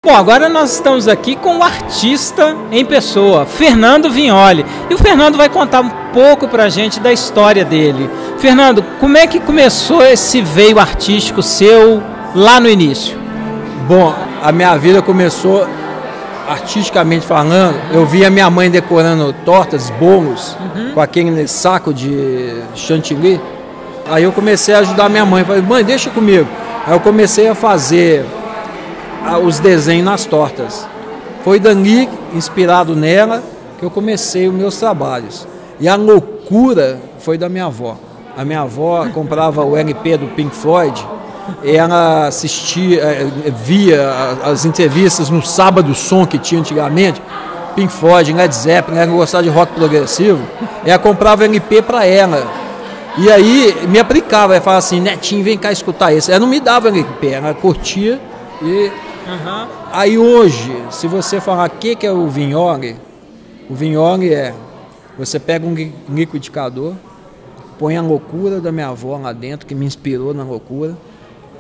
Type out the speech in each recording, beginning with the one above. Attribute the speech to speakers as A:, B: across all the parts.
A: Bom, agora nós estamos aqui com o artista em pessoa, Fernando Vignoli. E o Fernando vai contar um pouco pra gente da história dele. Fernando, como é que começou esse veio artístico seu lá no início?
B: Bom, a minha vida começou artisticamente falando. Eu via minha mãe decorando tortas, bolos, com aquele saco de chantilly. Aí eu comecei a ajudar minha mãe. Falei, mãe, deixa comigo. Aí eu comecei a fazer os desenhos nas tortas. Foi dali, inspirado nela, que eu comecei os meus trabalhos. E a loucura foi da minha avó. A minha avó comprava o LP do Pink Floyd, e ela assistia, via as entrevistas no Sábado Som que tinha antigamente, Pink Floyd, Led Zeppelin, ela gostava de rock progressivo, e ela comprava LP para ela. E aí me aplicava, ela falava assim, Netinho, vem cá escutar isso. Ela não me dava LP, ela curtia e... Aí hoje, se você falar o que é o Vignoli é, você pega um liquidificador, põe a loucura da minha avó lá dentro, que me inspirou na loucura,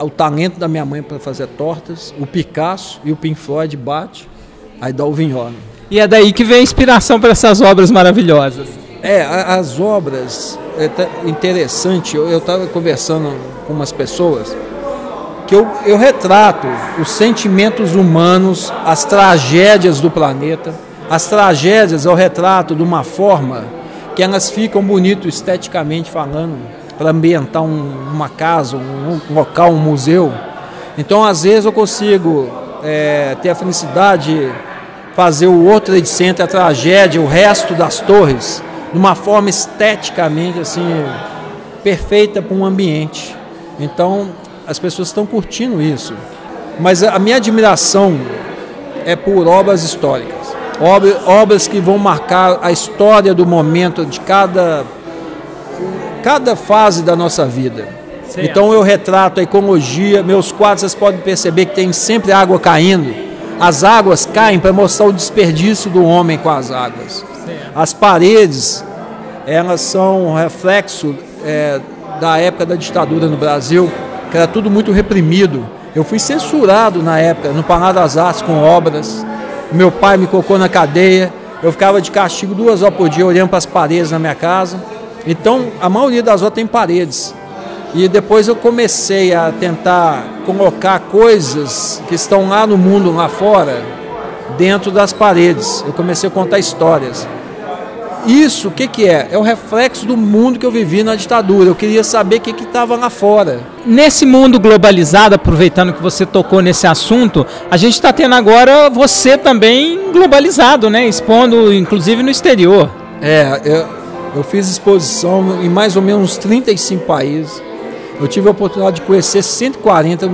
B: o talento da minha mãe para fazer tortas, o Picasso e o Pink Floyd bate, aí dá o Vignoli.
A: E é daí que vem a inspiração para essas obras maravilhosas.
B: As obras, é interessante, eu estava conversando com umas pessoas, que eu retrato os sentimentos humanos, as tragédias do planeta. As tragédias eu retrato de uma forma que elas ficam bonitas esteticamente falando, para ambientar uma casa, um local, um museu. Então, às vezes, eu consigo ter a felicidade de fazer o World Trade Center, a tragédia, o resto das torres, de uma forma esteticamente assim, perfeita para um ambiente. Então, as pessoas estão curtindo isso. Mas a minha admiração é por obras históricas. Obras que vão marcar a história do momento de cada fase da nossa vida. Certo. Então eu retrato a ecologia, meus quadros vocês podem perceber que tem sempre água caindo. As águas caem para mostrar o desperdício do homem com as águas. Certo. As paredes, elas são um reflexo da época da ditadura no Brasil, que era tudo muito reprimido. Eu fui censurado na época, no Palácio das Artes, com obras. Meu pai me colocou na cadeia, eu ficava de castigo 2 horas por dia olhando para as paredes na minha casa. Então, a maioria das obras tem paredes. E depois eu comecei a tentar colocar coisas que estão lá no mundo, lá fora, dentro das paredes. Eu comecei a contar histórias. Isso, o que é? É o reflexo do mundo que eu vivi na ditadura. Eu queria saber o que estava lá fora.
A: Nesse mundo globalizado, aproveitando que você tocou nesse assunto, a gente está tendo agora você também globalizado, né? Expondo, inclusive, no exterior.
B: Eu fiz exposição em mais ou menos 35 países. Eu tive a oportunidade de conhecer 140.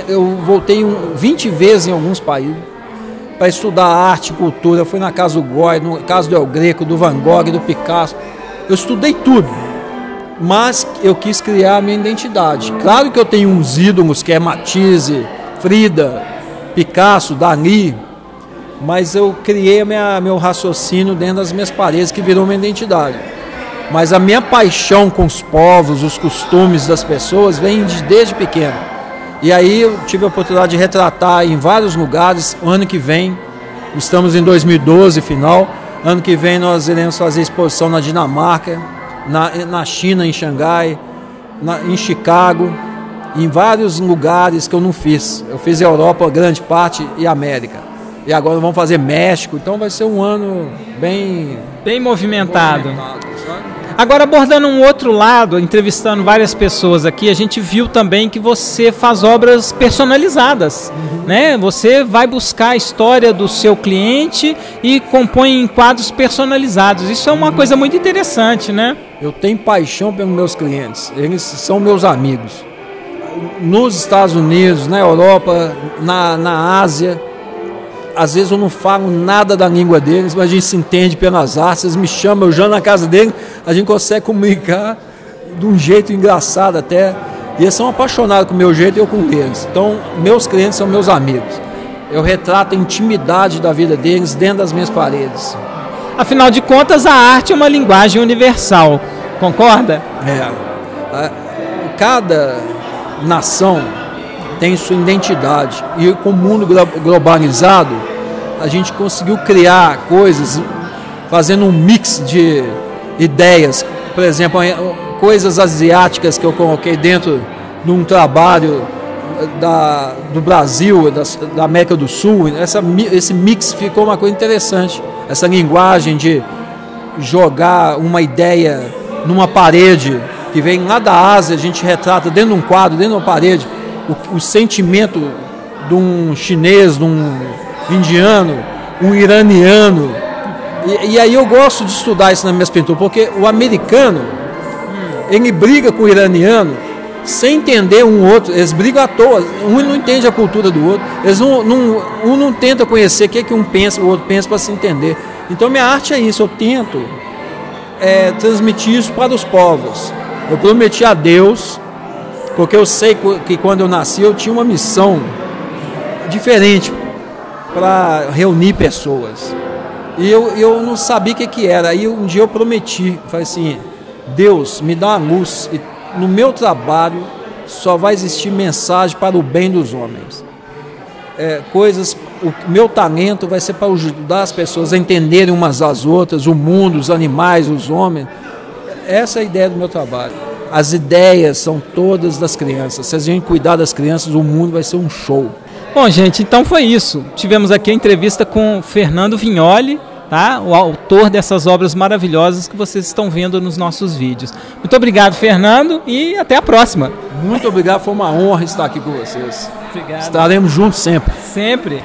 B: Eu voltei 20 vezes em alguns países para estudar arte e cultura. Eu fui na casa do Goya, na casa do El Greco, do Van Gogh, do Picasso. Eu estudei tudo, mas eu quis criar a minha identidade. Claro que eu tenho uns ídolos, que é Matisse, Frida, Picasso, Dali, mas eu criei meu raciocínio dentro das minhas paredes, que virou minha identidade. Mas a minha paixão com os povos, os costumes das pessoas, vem desde pequeno. E aí eu tive a oportunidade de retratar em vários lugares. O ano que vem, estamos em 2012, final. Ano que vem nós iremos fazer exposição na Dinamarca, na China, em Xangai, em Chicago, em vários lugares que eu não fiz. Eu fiz Europa, grande parte, e América. E agora vamos fazer México, então vai ser um ano bem
A: movimentado. Agora, abordando um outro lado, entrevistando várias pessoas aqui, a gente viu também que você faz obras personalizadas, né? Você vai buscar a história do seu cliente e compõe em quadros personalizados. Isso é uma coisa muito interessante, né?
B: Eu tenho paixão pelos meus clientes, eles são meus amigos. Nos Estados Unidos, na Europa, na Ásia, às vezes eu não falo nada da língua deles, mas a gente se entende pelas artes, eles me chamam, eu já na casa deles, a gente consegue comunicar de um jeito engraçado até, e eles são apaixonados com o meu jeito e eu com eles. Então, meus clientes são meus amigos. Eu retrato a intimidade da vida deles dentro das minhas paredes.
A: Afinal de contas, a arte é uma linguagem universal, concorda?
B: Cada nação tem sua identidade. E com o mundo globalizado, a gente conseguiu criar coisas fazendo um mix de ideias. Por exemplo, coisas asiáticas que eu coloquei dentro de um trabalho do Brasil, da América do Sul. Esse mix ficou uma coisa interessante. Essa linguagem de jogar uma ideia numa parede que vem lá da Ásia, a gente retrata dentro de um quadro, dentro de uma parede, o sentimento de um chinês, de um indiano, um iraniano. E aí eu gosto de estudar isso nas minhas pinturas, porque o americano, ele briga com o iraniano sem entender um outro, eles brigam à toa, um não entende a cultura do outro, um não tenta conhecer o que um pensa, o outro pensa para se entender. Então minha arte é isso, eu tento transmitir isso para os povos. Eu prometi a Deus, porque eu sei que quando eu nasci eu tinha uma missão diferente para reunir pessoas. E eu não sabia o que era. Aí um dia eu prometi, falei assim, Deus, me dá uma luz, e no meu trabalho só vai existir mensagem para o bem dos homens. O meu talento vai ser para ajudar as pessoas a entenderem umas às outras, o mundo, os animais, os homens. Essa é a ideia do meu trabalho. As ideias são todas das crianças. Se a gente cuidar das crianças, o mundo vai ser um show.
A: Bom, gente, então foi isso. Tivemos aqui a entrevista com Fernando Vignoli, tá? O autor dessas obras maravilhosas que vocês estão vendo nos nossos vídeos. Muito obrigado, Fernando, e até a próxima.
B: Muito obrigado, foi uma honra estar aqui com vocês.
A: Obrigado.
B: Estaremos juntos sempre.
A: Sempre.